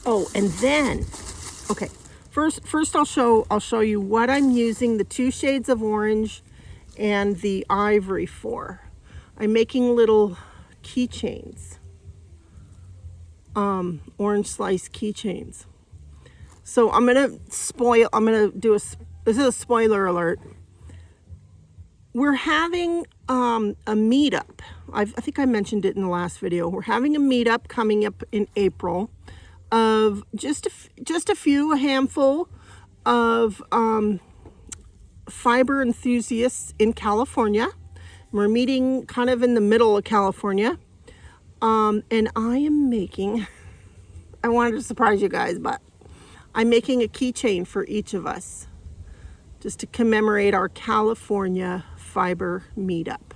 Oh, and then, okay, first I'll show you what I'm using the 2 shades of orange and the ivory for. I'm making little keychains, orange slice keychains. So I'm gonna do this is a spoiler alert. We're having a meetup. I think I mentioned it in the last video. We're having a meetup coming up in April of just a handful of fiber enthusiasts in California. We're meeting kind of in the middle of California. And I am making, I wanted to surprise you guys, but I'm making a keychain for each of us just to commemorate our California fiber meetup.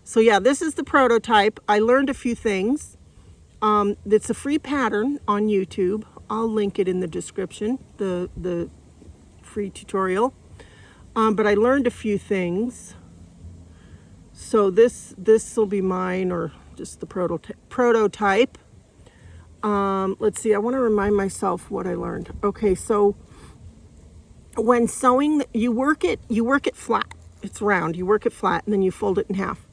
So yeah, this is the prototype. I learned a few things. It's a free pattern on YouTube. I'll link it in the description, the free tutorial. But I learned a few things. So this will be mine, or just the prototype. Let's see, I want to remind myself what I learned. Okay, so when sewing, you work it flat. It's round. You work it flat and then you fold it in half.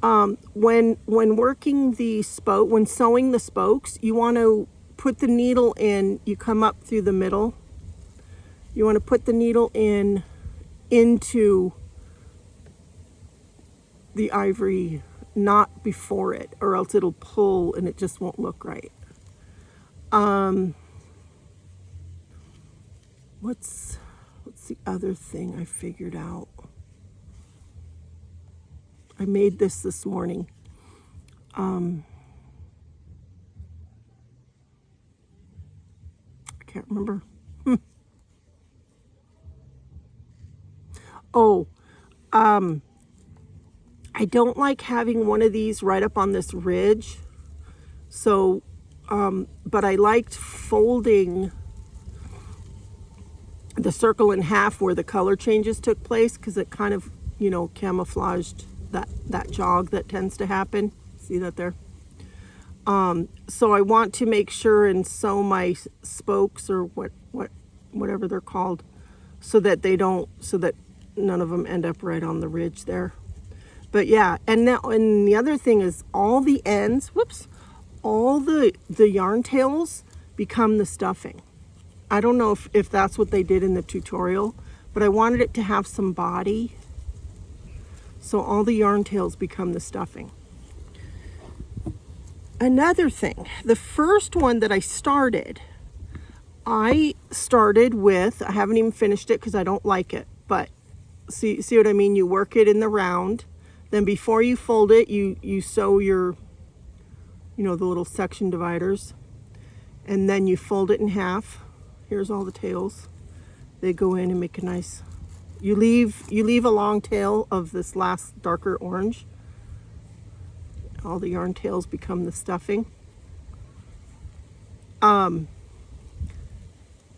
When working the when sewing the spokes, you want to put the needle in. You come up through the middle. You want to put the needle into the ivory, not before it, or else it'll pull and it just won't look right. What's the other thing I figured out? I made this morning. I can't remember. Oh, I don't like having one of these right up on this ridge. So, but I liked folding the circle in half where the color changes took place, because it kind of, camouflaged that jog that tends to happen. See that there? So I want to make sure and sew my spokes, or whatever they're called, so that none of them end up right on the ridge there. But yeah, and the other thing is all the ends, all the yarn tails become the stuffing. I don't know if that's what they did in the tutorial, but I wanted it to have some body. So all the yarn tails become the stuffing. Another thing, the first one that I started with, I haven't even finished it because I don't like it, but see what I mean? You work it in the round. Then before you fold it, you sew your, the little section dividers, and then you fold it in half. Here's all the tails. They go in and make a nice, you leave a long tail of this last darker orange. All the yarn tails become the stuffing.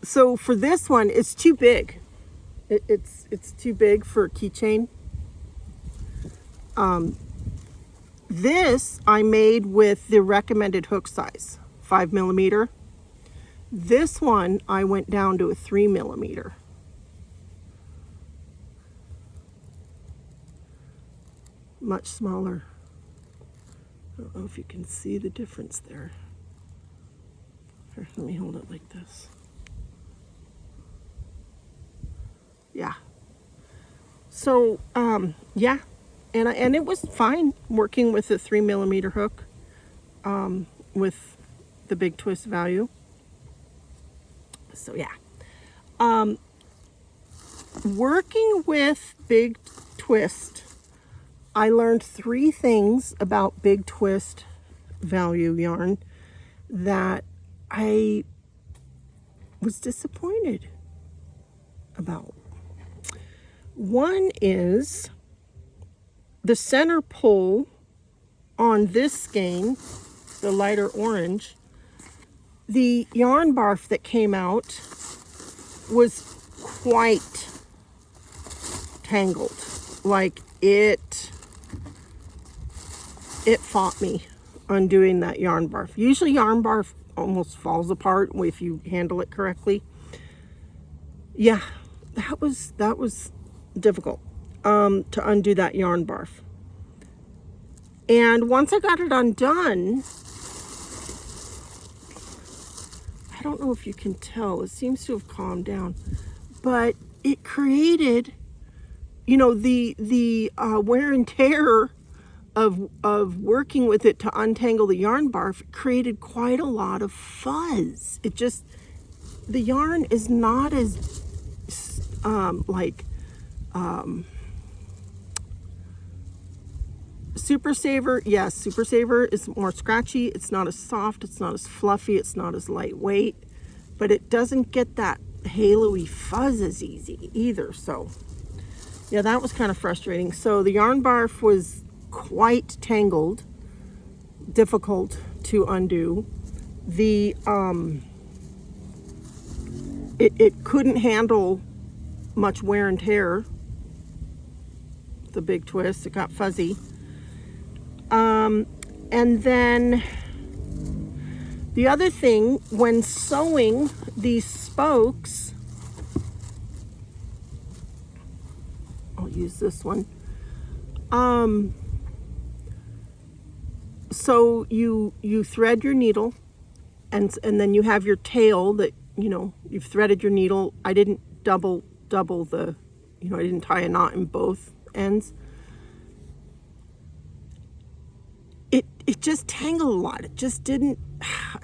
So for this one, it's too big. It's too big for a keychain. This I made with the recommended hook size, 5mm. This one I went down to a 3mm. Much smaller. I don't know if you can see the difference there. Here, let me hold it like this. Yeah. So, yeah. And it was fine working with a 3mm hook, with the big twist value. So yeah, working with big twist, I learned 3 things about big twist value yarn that I was disappointed about. One is the center pull on this skein, the lighter orange. The yarn barf that came out was quite tangled. Like it fought me undoing that yarn barf. Usually yarn barf almost falls apart if you handle it correctly. Yeah, that was difficult to undo that yarn barf. And once I got it undone, I don't know if you can tell, it seems to have calmed down, but it created, you know, the wear and tear of working with it to untangle the yarn barf created quite a lot of fuzz. It just, the yarn is not as Super Saver, yes, Super Saver is more scratchy. It's not as soft, it's not as fluffy, it's not as lightweight, but it doesn't get that halo-y fuzz as easy either. So yeah, that was kind of frustrating. So the yarn barf was quite tangled, difficult to undo. The it couldn't handle much wear and tear. The big twist, it got fuzzy. And then the other thing, when sewing these spokes, I'll use this one. So you thread your needle, and then you have your tail that, you know, you've threaded your needle. I didn't double the, you know, I didn't tie a knot in both ends. It just tangled a lot. It just didn't, I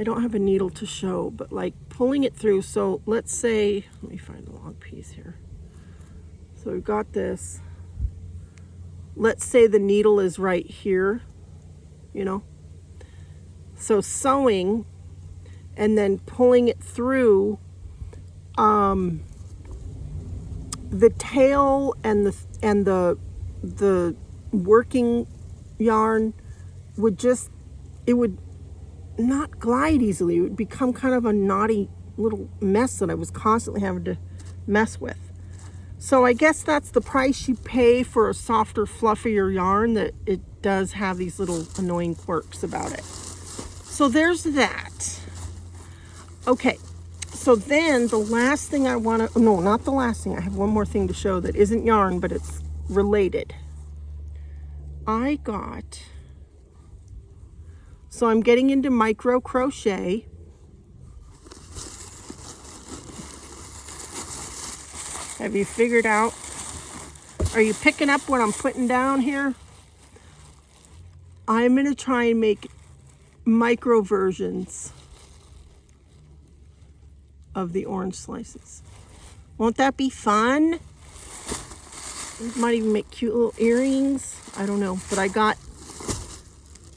don't have a needle to show, but like pulling it through. So let's say, let me find a long piece here. So we've got this. Let's say the needle is right here, you know. So sewing and then pulling it through, the tail and the working yarn would just, it would not glide easily. It would become kind of a knotty little mess that I was constantly having to mess with. So I guess that's the price you pay for a softer, fluffier yarn, that it does have these little annoying quirks about it. So there's that. Okay, so then the last thing I want to, no, not the last thing. I have one more thing to show that isn't yarn, but it's related. I got, so I'm getting into micro crochet. Have you figured out, are you picking up what I'm putting down here? I'm going to try and make micro versions of the orange slices. Won't that be fun? Might even make cute little earrings. I don't know, but I got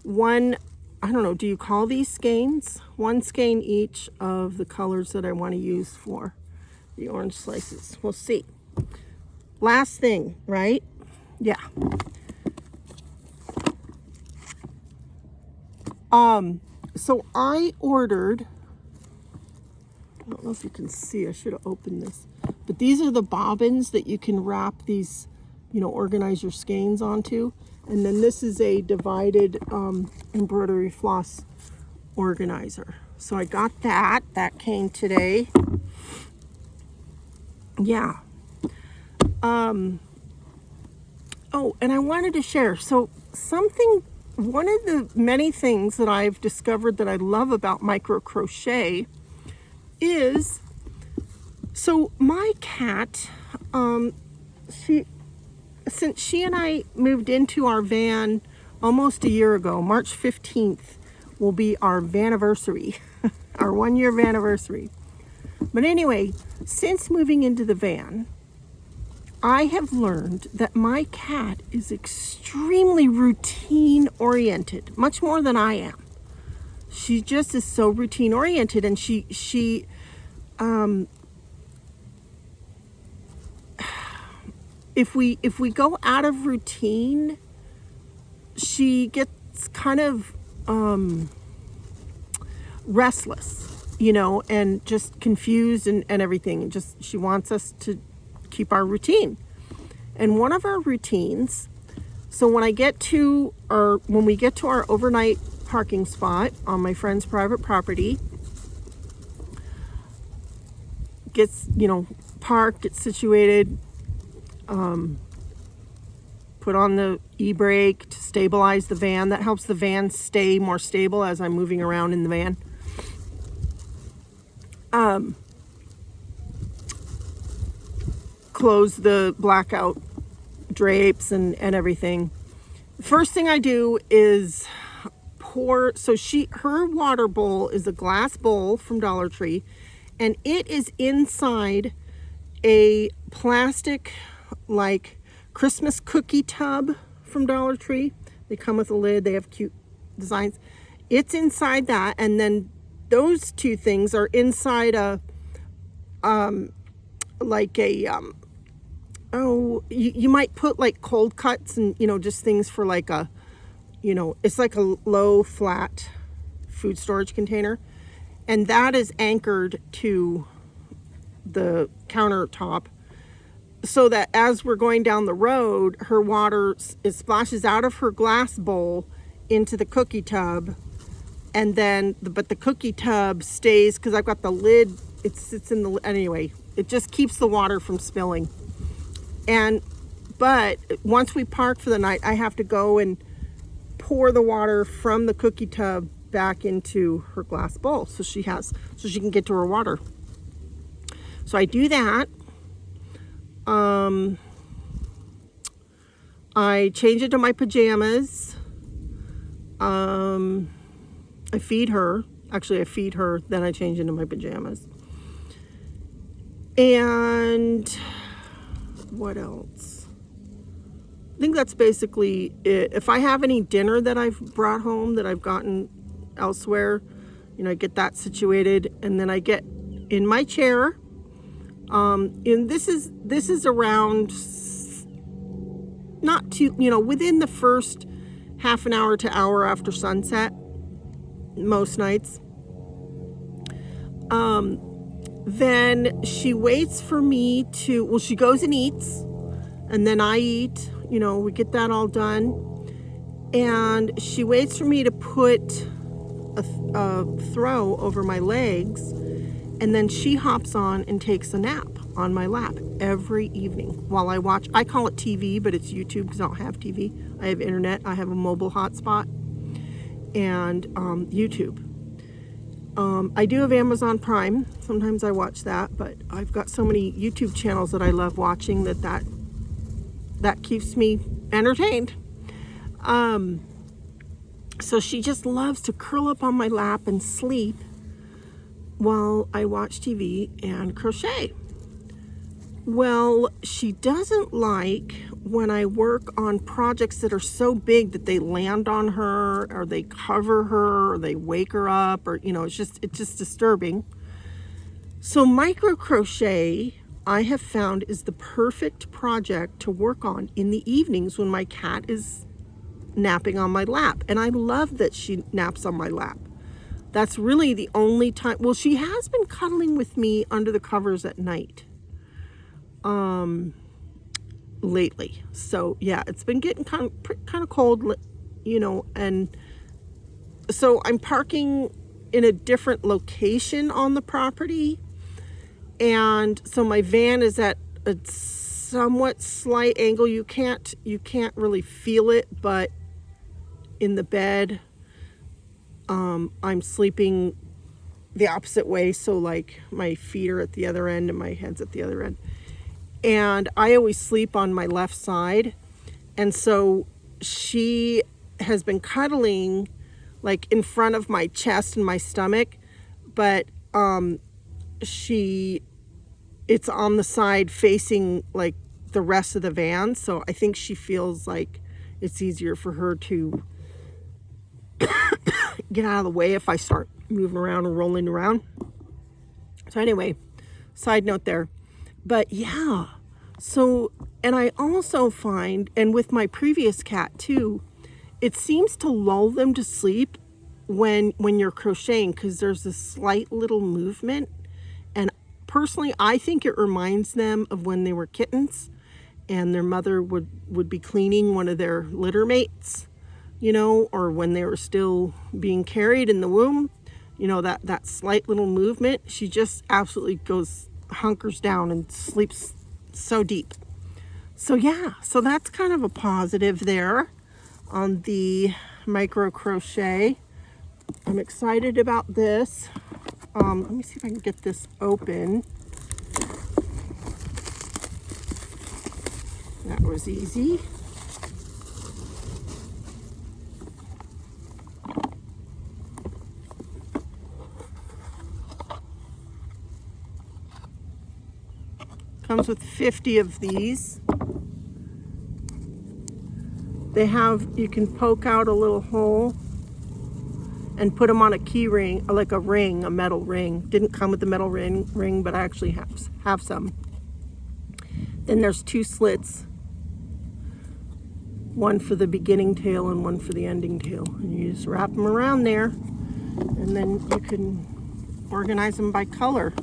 one, I don't know, do you call these skeins? One skein each of the colors that I want to use for the orange slices. We'll see. Last thing, right? Yeah. So I ordered, I don't know if you can see, I should have opened this, but these are the bobbins that you can wrap these, you know, organize your skeins onto. And then this is a divided embroidery floss organizer. So I got that. That came today. Yeah. Oh, and I wanted to share. So one of the many things that I've discovered that I love about micro crochet is, so my cat, since she and I moved into our van almost a year ago, March 15th will be our vaniversary, our 1-year vaniversary. But anyway, since moving into the van, I have learned that my cat is extremely routine oriented, much more than I am. She just is so routine oriented, and she if we go out of routine, she gets kind of restless, you know, and just confused and everything. And just, she wants us to keep our routine. And one of our routines, So when we get to our overnight parking spot on my friend's private property, gets, parked, gets situated, put on the e-brake to stabilize the van. That helps the van stay more stable as I'm moving around in the van. Close the blackout drapes and everything. First thing I do is pour, her water bowl is a glass bowl from Dollar Tree, and it is inside a plastic like Christmas cookie tub from Dollar Tree. They come with a lid, they have cute designs. It's inside that, and then those two things are inside a you might put like cold cuts and just things for like a it's like a low flat food storage container, and that is anchored to the countertop so that as we're going down the road, her water splashes out of her glass bowl into the cookie tub, and then but the cookie tub stays, because I've got the lid, it sits in the, anyway, it just keeps the water from spilling. But once we park for the night, I have to go and pour the water from the cookie tub back into her glass bowl so she can get to her water. So I do that. I change into my pajamas. I feed her. Actually, I feed her, then I change into my pajamas. And what else? I think that's basically it. If I have any dinner that I've brought home that I've gotten elsewhere, I get that situated, and then I get in my chair. And this is around, not too, within the first half an hour to hour after sunset, most nights. Then she waits for me to, she goes and eats, and then I eat, we get that all done. And she waits for me to put a throw over my legs, and then she hops on and takes a nap on my lap every evening while I watch. I call it TV, but it's YouTube because I don't have TV. I have internet. I have a mobile hotspot and YouTube. I do have Amazon Prime. Sometimes I watch that, but I've got so many YouTube channels that I love watching that keeps me entertained. So she just loves to curl up on my lap and sleep while I watch TV and crochet. Well, she doesn't like when I work on projects that are so big that they land on her, or they cover her, or they wake her up, or it's just disturbing. So micro crochet, I have found, is the perfect project to work on in the evenings when my cat is napping on my lap. And I love that she naps on my lap. That's really the only time. Well, she has been cuddling with me under the covers at night lately. So yeah, it's been getting kind of cold, and so I'm parking in a different location on the property, and so my van is at a somewhat slight angle. You can't really feel it, but in the bed, I'm sleeping the opposite way, so like my feet are at the other end and my head's at the other end, and I always sleep on my left side. And so she has been cuddling like in front of my chest and my stomach, but it's on the side facing like the rest of the van, so I think she feels like it's easier for her to get out of the way if I start moving around and rolling around. So anyway, side note there. But yeah, so, and I also find, and with my previous cat too, it seems to lull them to sleep when you're crocheting, because there's a slight little movement. And personally, I think it reminds them of when they were kittens. and their mother would be cleaning one of their litter mates, you know, or when they were still being carried in the womb, you know, that slight little movement, she just absolutely hunkers down and sleeps so deep. So yeah, so that's kind of a positive there on the micro crochet. I'm excited about this. Let me see if I can get this open. That was easy. Comes with 50 of these. You can poke out a little hole and put them on a key ring, like a ring, a metal ring. Didn't come with the metal ring, but I actually have some. Then there's 2 slits, one for the beginning tail and one for the ending tail. And you just wrap them around there, and then you can organize them by color.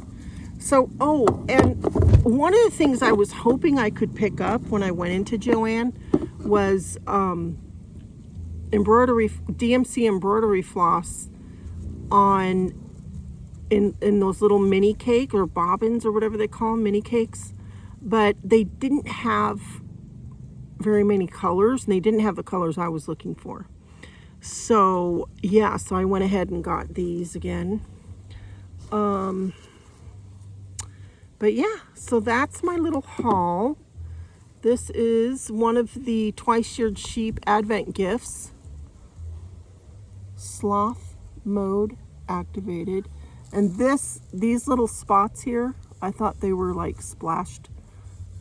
So, oh, and one of the things I was hoping I could pick up when I went into Joann was DMC embroidery floss in those little mini cake or bobbins or whatever they call them, mini cakes. But they didn't have very many colors, and they didn't have the colors I was looking for. So yeah, so I went ahead and got these again. But yeah, so that's my little haul. This is one of the twice-sheared sheep Advent gifts. Sloth mode activated. And these little spots here, I thought they were like splashed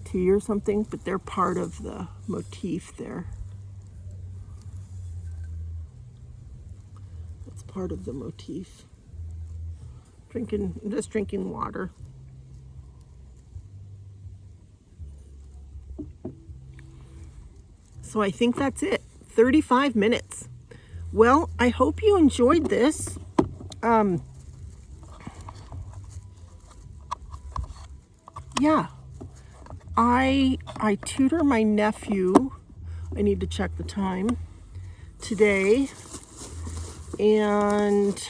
tea or something, but they're part of the motif there. That's part of the motif. Just drinking water. So I think that's it. 35 minutes. Well, I hope you enjoyed this. Yeah. I tutor my nephew. I need to check the time today. And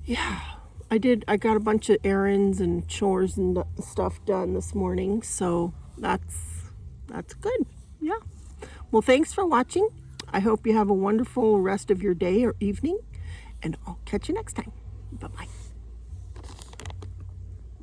yeah, I got a bunch of errands and chores and stuff done this morning, so that's good. Yeah. Well, thanks for watching. I hope you have a wonderful rest of your day or evening, and I'll catch you next time. Bye-bye.